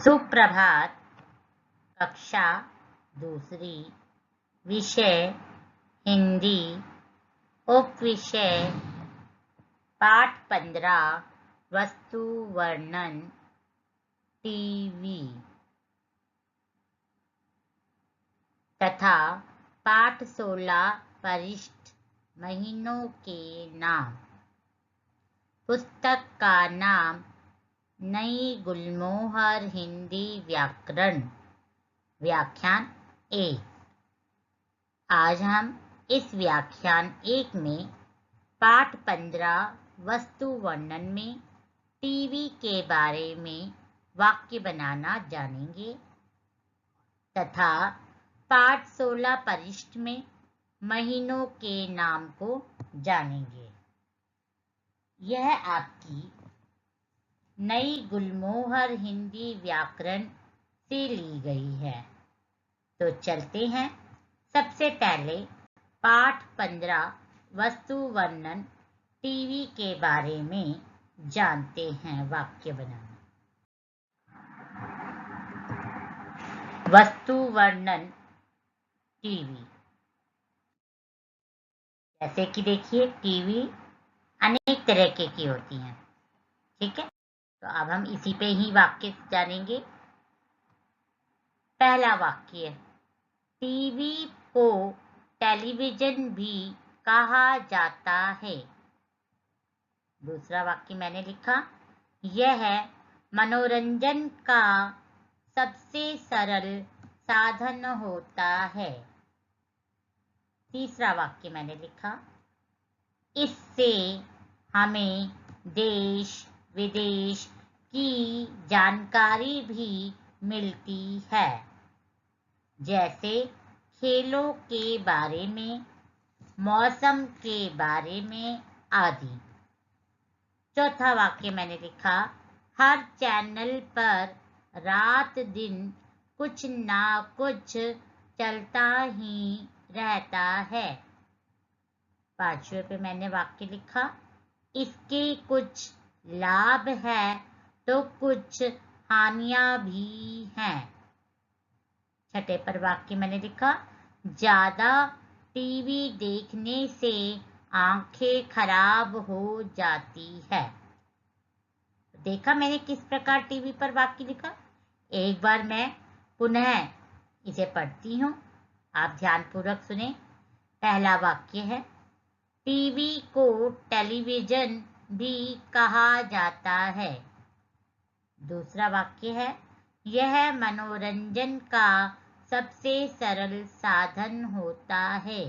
सुप्रभात। कक्षा दूसरी, विषय हिंदी, उपविषय पाठ 15, वस्तु वर्णन, टीवी तथा पाठ 16, परिशिष्ट महीनों के नाम। पुस्तक का नाम नई गुलमोहर हिंदी व्याकरण, व्याख्यान 1। आज हम इस व्याख्यान 1 में पाठ 15 वस्तु वर्णन में टीवी के बारे में वाक्य बनाना जानेंगे तथा पाठ 16 परिशिष्ट में महीनों के नाम को जानेंगे। यह आपकी नई गुलमोहर हिंदी व्याकरण से ली गई है। तो चलते हैं, सबसे पहले पाठ 15 वस्तु वर्णन टीवी के बारे में जानते हैं। वाक्य बनाना। वस्तु वर्णन टीवी। जैसे कि देखिए, टीवी अनेक तरह की होती हैं, ठीक है। तो अब हम इसी पे ही वाक्य जानेंगे। पहला वाक्य, टीवी को टेलीविजन भी कहा जाता है। दूसरा वाक्य मैंने लिखा, यह मनोरंजन का सबसे सरल साधन होता है। तीसरा वाक्य मैंने लिखा, इससे हमें देश विदेश की जानकारी भी मिलती है, जैसे खेलों के बारे में, मौसम के बारे में आदि। चौथा वाक्य मैंने लिखा, हर चैनल पर रात दिन कुछ ना कुछ चलता ही रहता है। पांचवें पे मैंने वाक्य लिखा, इसके कुछ लाभ है तो कुछ हानियां भी हैं। छठे पर वाक्य मैंने लिखा, ज्यादा टीवी देखने से आंखें खराब हो जाती है। देखा मैंने किस प्रकार टीवी पर वाक्य लिखा। एक बार मैं पुनः इसे पढ़ती हूँ, आप ध्यानपूर्वक सुने। पहला वाक्य है, टीवी को टेलीविजन भी कहा जाता है। दूसरा वाक्य है, यह मनोरंजन का सबसे सरल साधन होता है।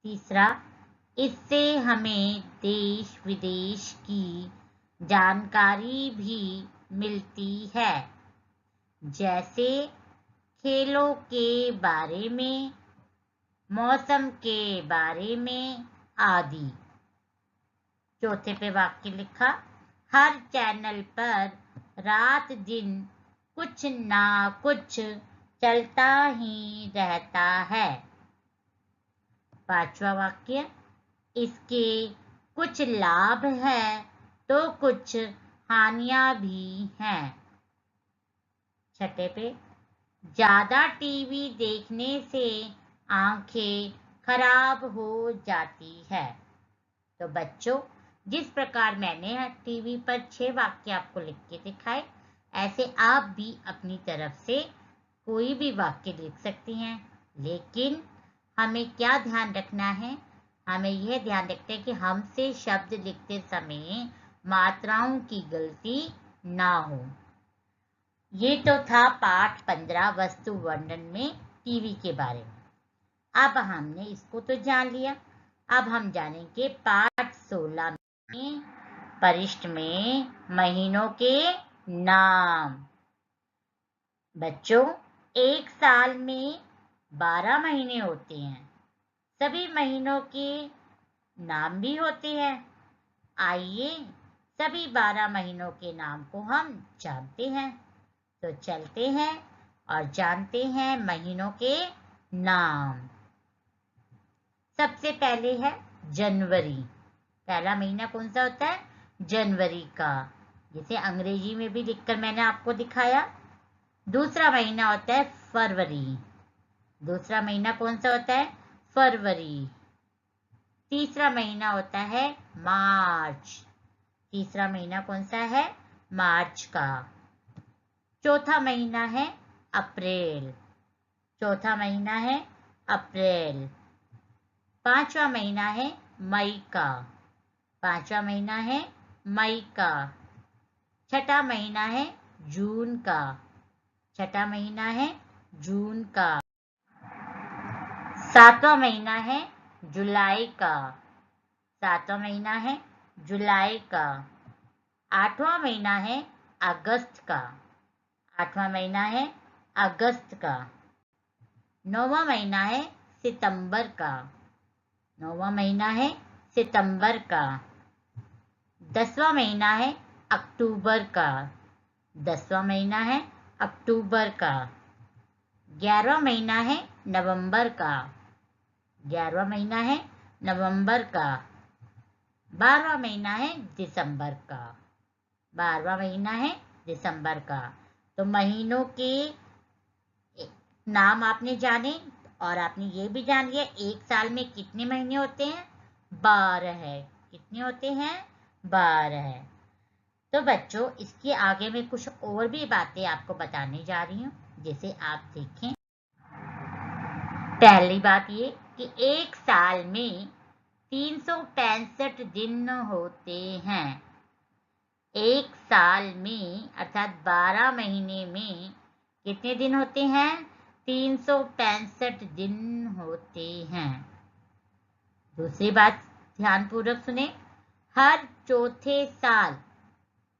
तीसरा, इससे हमें देश विदेश की जानकारी भी मिलती है, जैसे खेलों के बारे में, मौसम के बारे में आदि। चौथे पे वाक्य लिखा, हर चैनल पर रात दिन कुछ ना कुछ चलता ही रहता है। पांचवा वाक्य, इसके कुछ लाभ है तो कुछ हानियां भी हैं। छठे पे, ज्यादा टीवी देखने से आंखें खराब हो जाती है। तो बच्चों, जिस प्रकार मैंने टीवी पर 6 वाक्य आपको लिख के दिखाए, ऐसे आप भी अपनी तरफ से कोई भी वाक्य लिख सकती हैं। लेकिन हमें क्या ध्यान रखना है, हमें यह ध्यान रखना है कि हमसे शब्द लिखते समय मात्राओं की गलती ना हो। ये तो था पाठ 15 वस्तु वर्णन में टीवी के बारे में। अब हमने इसको तो जान लिया। अब हम जानेंगे पाठ 16 में परिशिष्ट में महीनों के नाम। बच्चों, एक साल में 12 महीने होते हैं। सभी महीनों के नाम भी होते हैं। आइए सभी 12 महीनों के नाम को हम जानते हैं। तो चलते हैं और जानते हैं महीनों के नाम। सबसे पहले है जनवरी। पहला महीना कौन सा होता है? जनवरी का। जिसे अंग्रेजी में भी लिखकर मैंने आपको दिखाया। दूसरा महीना होता है फरवरी। दूसरा महीना कौन सा होता है? फरवरी। तीसरा महीना होता है मार्च। तीसरा महीना कौन सा है? मार्च का। चौथा महीना है अप्रैल। चौथा महीना है अप्रैल। पांचवा महीना है मई का। पांचवा महीना है मई का। छठा महीना है जून का। छठा महीना है जून का। सातवां महीना है जुलाई का। सातवां महीना है जुलाई का। आठवां महीना है अगस्त का। आठवां महीना है अगस्त का। नौवां महीना है सितंबर का। नौवां महीना है सितंबर का। 10वां महीना है अक्टूबर का। 10वां महीना है अक्टूबर का। 11वां महीना है नवंबर का। 11वां महीना है नवंबर का। 12वां महीना है दिसंबर का। 12वां महीना है दिसंबर का। तो महीनों के नाम आपने जाने, और आपने ये भी जान लिया एक साल में कितने महीने होते हैं? 12 है। कितने होते हैं? 12 है। तो बच्चों, इसके आगे मैं कुछ और भी बातें आपको बताने जा रही हूँ, जिसे आप देखें। पहली बात ये कि एक साल में 365 दिन होते हैं। एक साल में अर्थात 12 महीने में कितने दिन होते हैं? 365 दिन होते हैं। दूसरी बात ध्यानपूर्वक सुने। हर चौथे साल,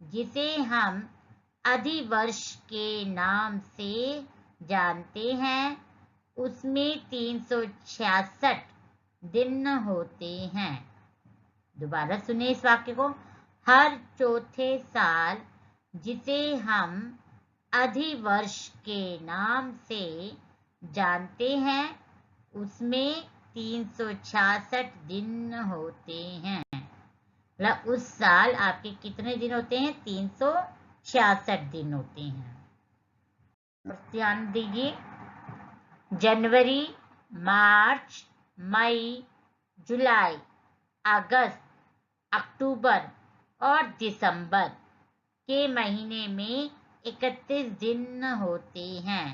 जिसे हम अधिवर्ष के नाम से जानते हैं, उसमें 366 दिन होते हैं। दोबारा सुने इस वाक्य को। हर चौथे साल, जिसे हम अधिवर्ष के नाम से जानते हैं, उसमें 366 दिन होते हैं। मतलब उस साल आपके कितने दिन होते हैं? 366 दिन होते हैं। ध्यान दीजिए। जनवरी, मार्च, मई, जुलाई, अगस्त, अक्टूबर और दिसंबर के महीने में 31 दिन होते हैं।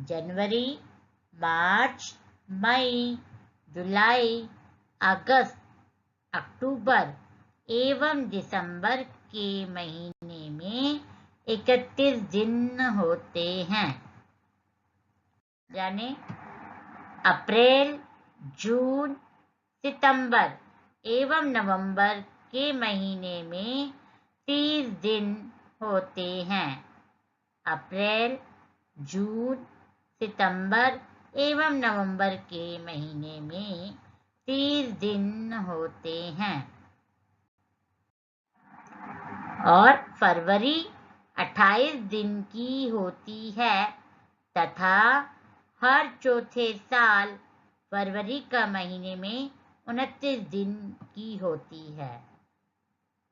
जनवरी, मार्च, मई, जुलाई, अगस्त, अक्टूबर एवं दिसंबर के महीने में 31 दिन होते हैं। यानी अप्रैल, जून, सितंबर एवं नवंबर के महीने में 30 दिन होते हैं। अप्रैल, जून, सितंबर एवं नवंबर के महीने में 30 दिन होते हैं। और फरवरी 28 दिन की होती है तथा हर चौथे साल फरवरी का महीने में 29 दिन की होती है।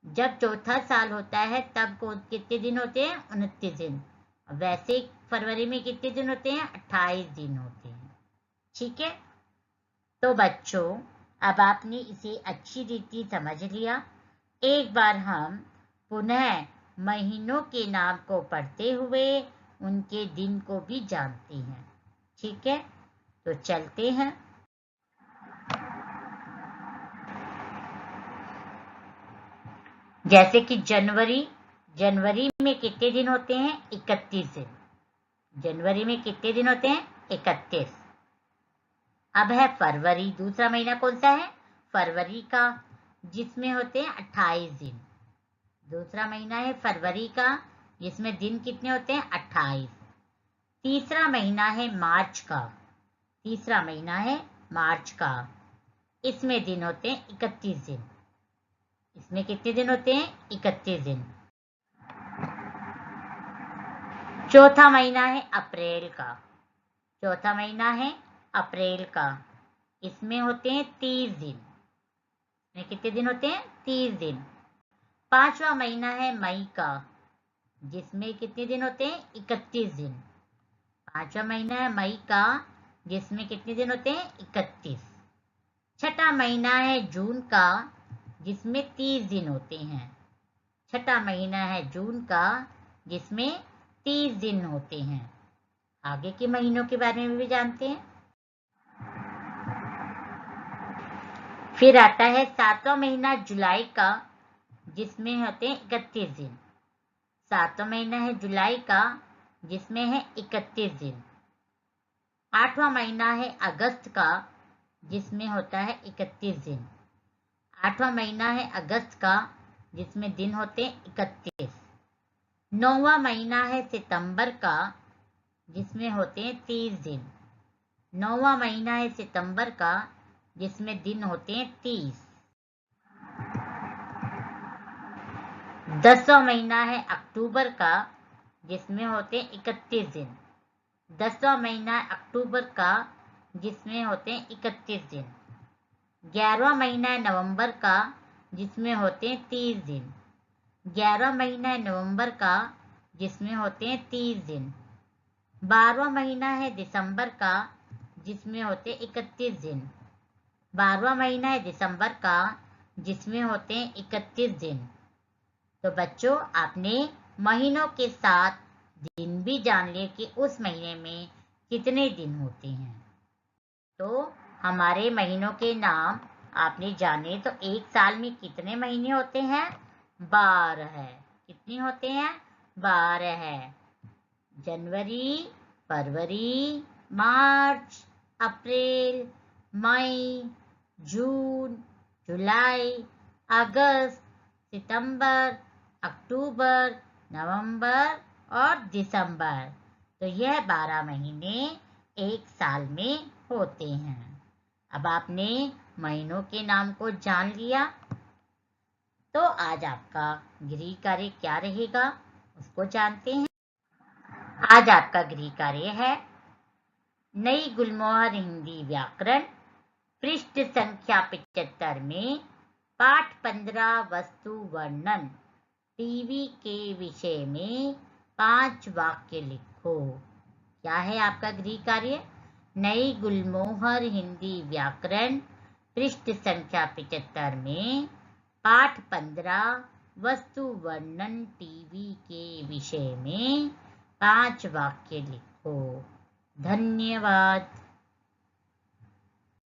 जब चौथा साल होता है तब कितने दिन होते हैं? 29 दिन। वैसे फरवरी में कितने दिन होते हैं? 28 दिन होते हैं। ठीक है। तो बच्चों, अब आपने इसे अच्छी रीति समझ लिया। एक बार हम पुनः महीनों के नाम को पढ़ते हुए उनके दिन को भी जानते हैं। ठीक है, तो चलते हैं। जैसे कि जनवरी में कितने दिन होते हैं? 31 दिन। जनवरी में कितने दिन होते हैं? 31। अब है फरवरी। दूसरा महीना कौन सा है? फरवरी का, जिसमें होते हैं 28 दिन। दूसरा महीना है फरवरी का, जिसमें दिन कितने होते हैं? 28। तीसरा महीना है मार्च का। तीसरा महीना है मार्च का, इसमें दिन होते हैं 31 दिन। इसमें कितने दिन होते हैं? 31 दिन। चौथा महीना है अप्रैल का। चौथा महीना है अप्रैल का, इसमें होते हैं 30 दिन। इसमें कितने दिन होते हैं? 30 दिन। 5वां महीना है मई का, जिसमें कितने दिन होते हैं? 31 दिन। 5वां महीना है मई का, जिसमें कितने दिन होते हैं? 31। छठा महीना है जून का, जिसमें 30 दिन होते हैं। छठा महीना है जून का, जिसमें 30 दिन होते हैं। आगे के महीनों के बारे में भी जानते हैं। फिर आता है 7वां महीना जुलाई का, जिसमें होते हैं 31 दिन। 7वां महीना है जुलाई का, जिसमें है 31 दिन। 8वां महीना है अगस्त का, जिसमें होता है 31 दिन। 8वां महीना है अगस्त का, जिसमें दिन होते हैं 31। 9वां महीना है सितंबर का, जिसमें होते हैं 30 दिन। 9वां महीना है सितंबर का, जिसमें दिन होते हैं 30। 10वां महीना है अक्टूबर का, जिसमें होते हैं 31 दिन। 10वां महीना है अक्टूबर का, जिसमें होते हैं 31 दिन। 11वां महीना है नवंबर का, जिसमें होते हैं 30 दिन। 11वां महीना है नवंबर का, जिसमें होते हैं 30 दिन। 12वां महीना है दिसंबर का, जिसमें होते 31 दिन। 12वां महीना है दिसंबर का, जिसमें होते हैं 31 दिन। तो बच्चों, आपने महीनों के साथ दिन भी जान लिए कि उस महीने में कितने दिन होते हैं। तो हमारे महीनों के नाम आपने जाने। तो एक साल में कितने महीने होते हैं? 12। कितने होते हैं? 12। जनवरी, फरवरी, मार्च, अप्रैल, मई, जून, जुलाई, अगस्त, सितंबर, अक्टूबर, नवंबर और दिसंबर। तो यह 12 महीने एक साल में होते हैं। अब आपने महीनों के नाम को जान लिया, तो आज आपका गृह कार्य क्या रहेगा उसको जानते हैं। आज आपका गृह कार्य है नई गुलमोहर हिंदी व्याकरण पृष्ठ संख्या 75 में पाठ 15 वस्तु वर्णन टीवी के विषय में 5 वाक्य लिखो। क्या है आपका गृह कार्य? नई गुलमोहर हिंदी व्याकरण पृष्ठ संख्या 75 में पाठ 15 वस्तु वर्णन टीवी के विषय में 5 वाक्य लिखो। धन्यवाद।